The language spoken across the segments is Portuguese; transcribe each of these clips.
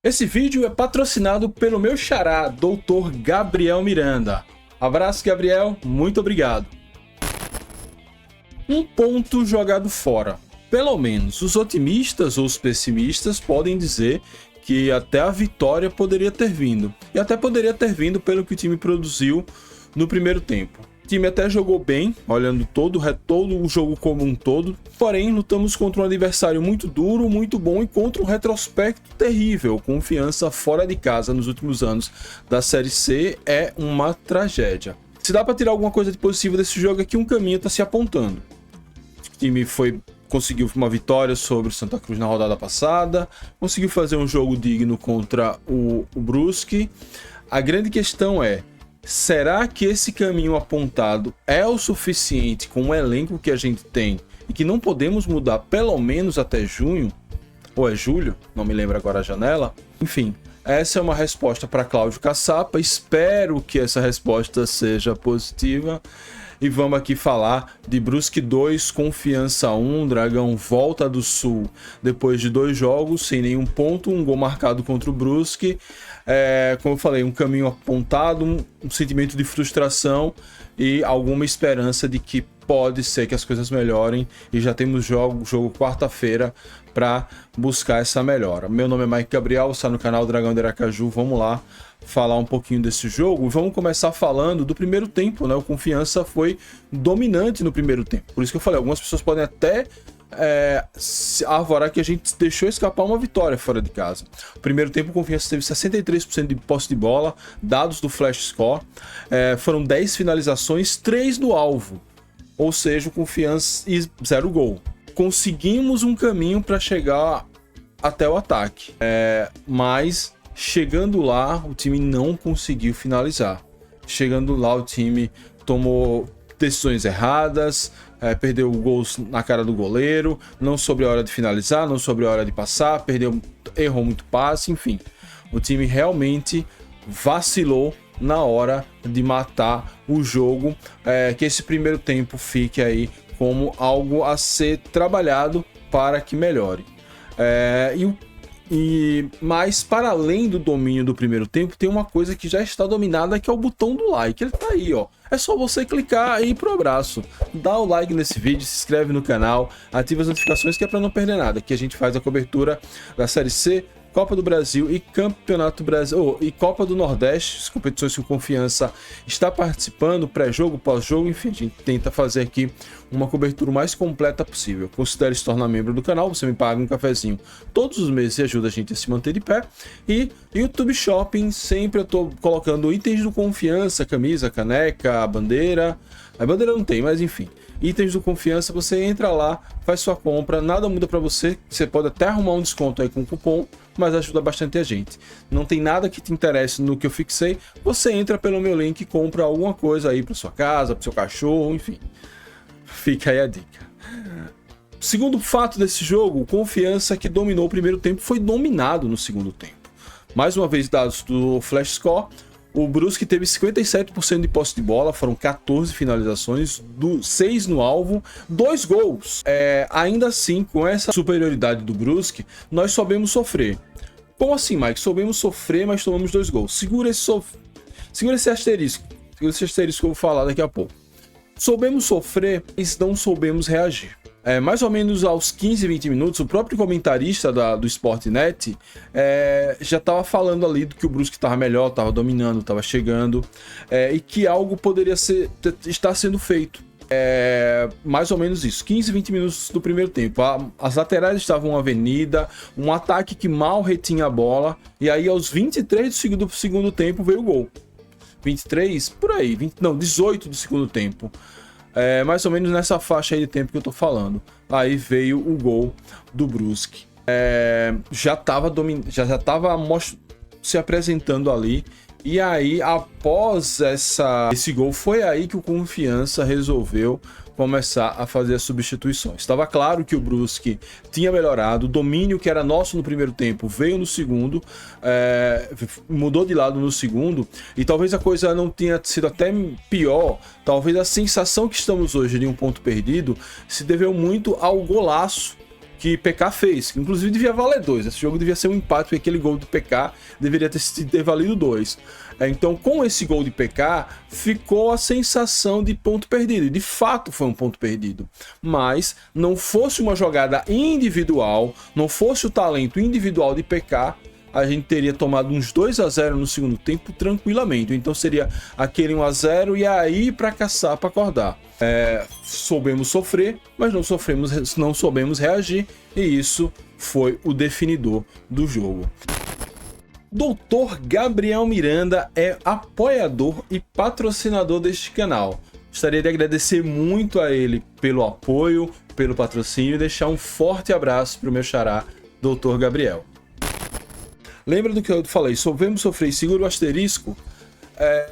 Esse vídeo é patrocinado pelo meu xará, Dr. Gabriel Miranda. Abraço, Gabriel, muito obrigado. Um ponto jogado fora. Pelo menos os otimistas ou os pessimistas podem dizer que até a vitória poderia ter vindo. E até poderia ter vindo pelo que o time produziu no primeiro tempo. O time até jogou bem, olhando todo o jogo como um todo. Porém, lutamos contra um adversário muito duro, muito bom e contra um retrospecto terrível. Confiança fora de casa nos últimos anos da Série C é uma tragédia. Se dá para tirar alguma coisa de positivo desse jogo, é que um caminho está se apontando. O time conseguiu uma vitória sobre o Santa Cruz na rodada passada, conseguiu fazer um jogo digno contra o Brusque. A grande questão é: será que esse caminho apontado é o suficiente com o elenco que a gente tem e que não podemos mudar pelo menos até junho? Ou é julho? Não me lembro agora a janela. Enfim, essa é uma resposta para Cláudio Caçapa. Espero que essa resposta seja positiva. E vamos aqui falar de Brusque 2, Confiança 1, Dragão volta do Sul depois de 2 jogos, sem nenhum ponto, um gol marcado contra o Brusque. Como eu falei, um caminho apontado, um sentimento de frustração e alguma esperança de que pode ser que as coisas melhorem. E já temos jogo quarta-feira para buscar essa melhora. Meu nome é Mike Gabriel, está no canal Dragão de Aracaju. Vamos lá falar um pouquinho desse jogo. Vamos começar falando do primeiro tempo, né? O Confiança foi dominante no primeiro tempo. Por isso que eu falei, algumas pessoas podem até se arvorar que a gente deixou escapar uma vitória fora de casa. O primeiro tempo o Confiança teve 63% de posse de bola, dados do Flash Score. Foram 10 finalizações, 3 no alvo. Ou seja, o Confiança e 0 gol. Conseguimos um caminho para chegar até o ataque. Mas chegando lá, o time não conseguiu finalizar. Chegando lá, o time tomou decisões erradas, perdeu gols na cara do goleiro, não soube a hora de finalizar, não soube a hora de passar, errou muito passe, enfim. O time realmente vacilou na hora de matar o jogo. Que esse primeiro tempo fique aí como algo a ser trabalhado para que melhore. Mas para além do domínio do primeiro tempo, tem uma coisa que já está dominada, que é o botão do like. Ele tá aí, ó. É só você clicar e ir pro abraço. Dá o like nesse vídeo, se inscreve no canal, ativa as notificações, que é para não perder nada. Que a gente faz a cobertura da Série C, Copa do Brasil e Campeonato Brasil e Copa do Nordeste, as competições que o Confiança está participando, pré-jogo, pós-jogo, enfim, a gente tenta fazer aqui uma cobertura o mais completa possível. Considere se tornar membro do canal, você me paga um cafezinho todos os meses e ajuda a gente a se manter de pé. E YouTube Shopping, sempre eu tô colocando itens do Confiança, camisa, caneca, bandeira. A bandeira não tem, mas enfim. Itens do Confiança, você entra lá, faz sua compra, nada muda para você. Você pode até arrumar um desconto aí com o cupom, mas ajuda bastante a gente. Não tem nada que te interesse no que eu fixei, você entra pelo meu link e compra alguma coisa aí para sua casa, para seu cachorro, enfim. Fica aí a dica. Segundo fato desse jogo, o Confiança, que dominou o primeiro tempo, foi dominado no segundo tempo. Mais uma vez, dados do Flash Score, o Brusque teve 57% de posse de bola, foram 14 finalizações, 6 no alvo, 2 gols. Ainda assim, com essa superioridade do Brusque, nós soubemos sofrer. Como assim, Mike? Soubemos sofrer, mas tomamos 2 gols. Segura esse asterisco. Segura esse asterisco que eu vou falar daqui a pouco. Soubemos sofrer, mas não soubemos reagir. Mais ou menos aos 15, 20 minutos, o próprio comentarista do Sportnet já estava falando ali do que o Brusque estava melhor, estava dominando, estava chegando, e que algo poderia estar sendo feito. Mais ou menos isso, 15, 20 minutos do primeiro tempo. As laterais estavam uma avenida, um ataque que mal retinha a bola, e aí aos 23 do segundo tempo veio o gol. 23, por aí, 18 do segundo tempo. Mais ou menos nessa faixa aí de tempo que eu tô falando. Aí veio o gol do Brusque. Já tava se apresentando ali. E aí, após esse gol, foi aí que o Confiança resolveu começar a fazer as substituições. Estava claro que o Brusque tinha melhorado, o domínio que era nosso no primeiro tempo veio no segundo, mudou de lado no segundo, e talvez a coisa não tenha sido até pior. Talvez a sensação que estamos hoje de um ponto perdido se deveu muito ao golaço que PK fez. Inclusive devia valer 2. Esse jogo devia ser um empate, porque aquele gol do PK deveria ter valido 2. Então, com esse gol de PK, ficou a sensação de ponto perdido. E de fato foi um ponto perdido. Mas não fosse uma jogada individual, não fosse o talento individual de PK, a gente teria tomado uns 2-0 no segundo tempo tranquilamente. Então seria aquele 1-0 e aí para caçar, para acordar. Soubemos sofrer, mas não soubemos reagir, e isso foi o definidor do jogo. Dr. Gabriel Miranda é apoiador e patrocinador deste canal. Gostaria de agradecer muito a ele pelo apoio, pelo patrocínio, e deixar um forte abraço para o meu xará, Dr. Gabriel. Lembra do que eu falei? Soubemos sofrer e segura o asterisco?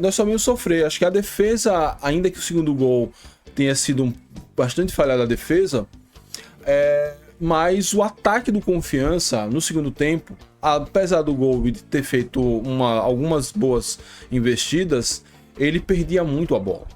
Nós soubemos sofrer. Acho que a defesa, ainda que o segundo gol tenha sido bastante falhado a defesa, mas o ataque do Confiança no segundo tempo, apesar do gol e de ter feito algumas boas investidas, ele perdia muito a bola.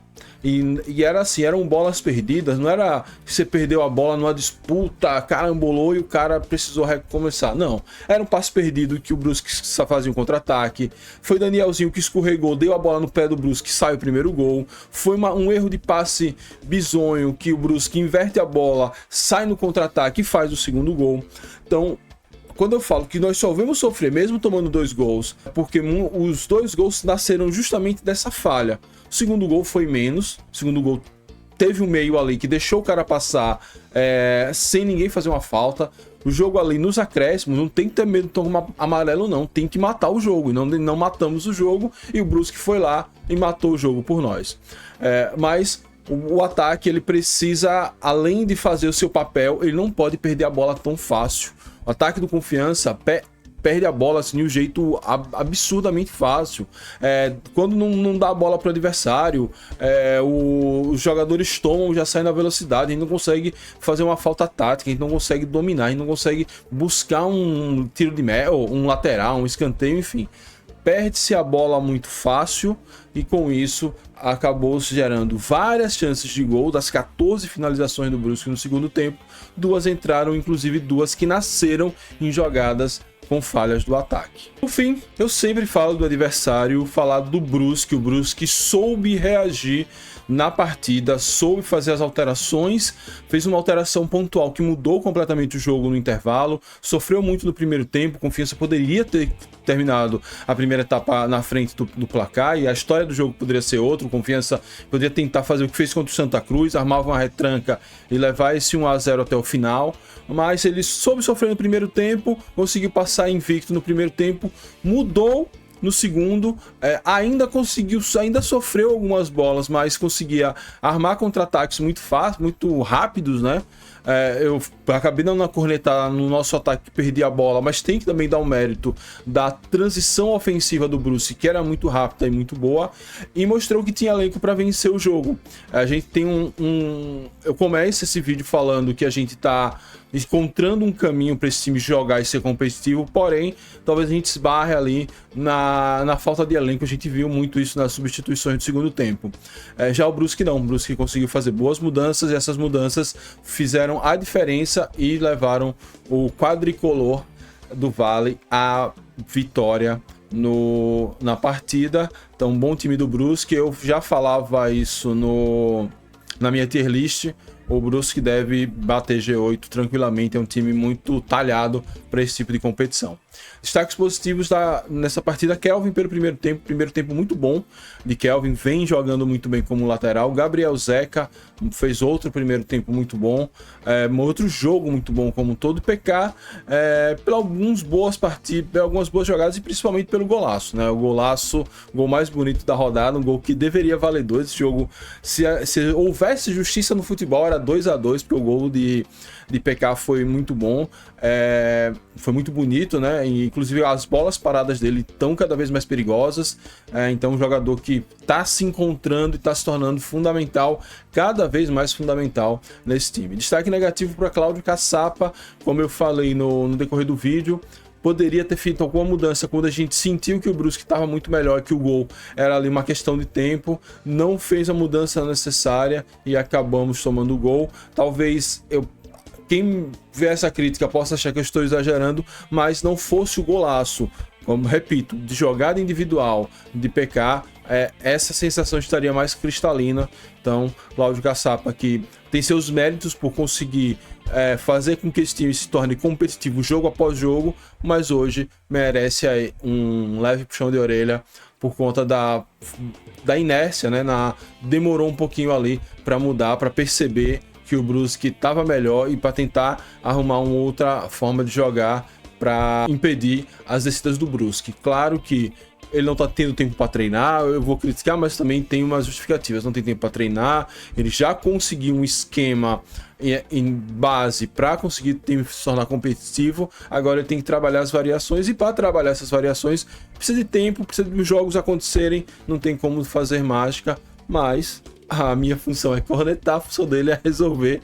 E era assim, eram bolas perdidas, não era que você perdeu a bola numa disputa, carambolou e o cara precisou recomeçar. Não, era um passe perdido que o Brusque fazia um contra-ataque. Foi Danielzinho que escorregou, deu a bola no pé do Brusque, sai o primeiro gol. Foi um erro de passe bizonho que o Brusque inverte a bola, sai no contra-ataque e faz o segundo gol. Então, quando eu falo que nós só vemos sofrer mesmo tomando 2 gols, porque os 2 gols nasceram justamente dessa falha. O segundo gol foi menos, o segundo gol teve um meio ali que deixou o cara passar sem ninguém fazer uma falta. O jogo ali nos acréscimos, não tem que ter medo de tomar amarelo não, tem que matar o jogo, e não matamos o jogo, e o Brusque foi lá e matou o jogo por nós. Mas o ataque, ele precisa, além de fazer o seu papel, ele não pode perder a bola tão fácil. O ataque do Confiança perde a bola assim, de um jeito absurdamente fácil. Quando não dá a bola para o adversário, os jogadores tomam, já saem na velocidade, a gente não consegue fazer uma falta tática, a gente não consegue dominar, a gente não consegue buscar um tiro de mel, um lateral, um escanteio, enfim. Perde-se a bola muito fácil e com isso acabou se gerando várias chances de gol. Das 14 finalizações do Brusque no segundo tempo, 2 entraram, inclusive 2 que nasceram em jogadas com falhas do ataque. Por fim, eu sempre falo do adversário, falar do Brusque. O Brusque soube reagir na partida, soube fazer as alterações, fez uma alteração pontual que mudou completamente o jogo no intervalo, sofreu muito no primeiro tempo. Confiança poderia ter terminado a primeira etapa na frente do placar e a história do jogo poderia ser outra. Confiança poderia tentar fazer o que fez contra o Santa Cruz, armava uma retranca e levar esse 1-0 até o final, mas ele soube sofrer no primeiro tempo, conseguiu passar invicto no primeiro tempo, mudou no segundo, ainda sofreu algumas bolas, mas conseguia armar contra-ataques muito fácil, muito rápidos, né? Eu acabei dando uma cornetada no nosso ataque que perdia a bola, mas tem que também dar um mérito da transição ofensiva do Brusque, que era muito rápida e muito boa, e mostrou que tinha elenco para vencer o jogo. A gente tem eu começo esse vídeo falando que a gente tá encontrando um caminho para esse time jogar e ser competitivo, porém, talvez a gente esbarre ali na falta de elenco. A gente viu muito isso nas substituições do segundo tempo. Já o Brusque não, o Brusque conseguiu fazer boas mudanças e essas mudanças fizeram a diferença e levaram o quadricolor do Vale à vitória na partida. Então, bom time do Brusque. Eu já falava isso na minha tier list. O Brusque deve bater G8 tranquilamente, é um time muito talhado para esse tipo de competição. Destaques positivos nessa partida: Kelvin pelo primeiro tempo muito bom de Kelvin, vem jogando muito bem como lateral. Gabriel Zeca fez outro primeiro tempo muito bom, outro jogo muito bom como todo. PK por algumas boas partidas, algumas boas jogadas e principalmente pelo golaço, né? O golaço, o gol mais bonito da rodada, um gol que deveria valer 2. Esse jogo, se houvesse justiça no futebol, era 2-2, porque o gol de PK foi muito bom, foi muito bonito, né? E, inclusive as bolas paradas dele estão cada vez mais perigosas, então um jogador que está se encontrando e está se tornando fundamental, cada vez mais fundamental nesse time. Destaque negativo para Cláudio Caçapa, como eu falei no decorrer do vídeo. Poderia ter feito alguma mudança quando a gente sentiu que o Brusque estava muito melhor, que o gol era ali uma questão de tempo. Não fez a mudança necessária e acabamos tomando o gol. Talvez quem vê essa crítica possa achar que eu estou exagerando, mas não fosse o golaço, como repito, de jogada individual de PK, essa sensação estaria mais cristalina. Então, Cláudio Caçapa, que tem seus méritos por conseguir fazer com que esse time se torne competitivo jogo após jogo, mas hoje merece aí um leve puxão de orelha por conta da inércia, né? Demorou um pouquinho ali para mudar, para perceber que o Brusque estava melhor e para tentar arrumar uma outra forma de jogar para impedir as descidas do Brusque. Claro que ele não tá tendo tempo para treinar, eu vou criticar, mas também tem umas justificativas. Não tem tempo para treinar, ele já conseguiu um esquema em base para conseguir se tornar competitivo. Agora ele tem que trabalhar as variações, e para trabalhar essas variações precisa de tempo, precisa de jogos acontecerem, não tem como fazer mágica, mas a minha função é cornetar, a função dele é resolver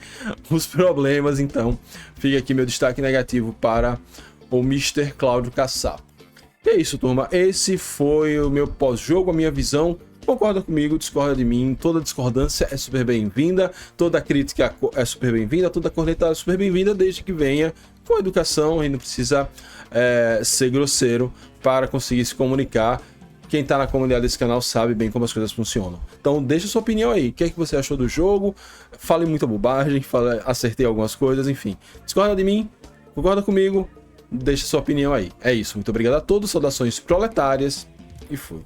os problemas. Então fica aqui meu destaque negativo para o Mr. Cláudio Caçapa. E é isso, turma. Esse foi o meu pós-jogo, a minha visão. Concorda comigo, discorda de mim. Toda discordância é super bem-vinda, toda crítica é super bem-vinda, toda cornetada é super bem-vinda, desde que venha com educação e não precisa ser grosseiro para conseguir se comunicar. Quem tá na comunidade desse canal sabe bem como as coisas funcionam. Então deixa sua opinião aí. O que é que você achou do jogo? Fale muita bobagem, acertei algumas coisas, enfim. Discorda de mim? Concorda comigo? Deixa sua opinião aí. É isso. Muito obrigado a todos. Saudações proletárias e fui.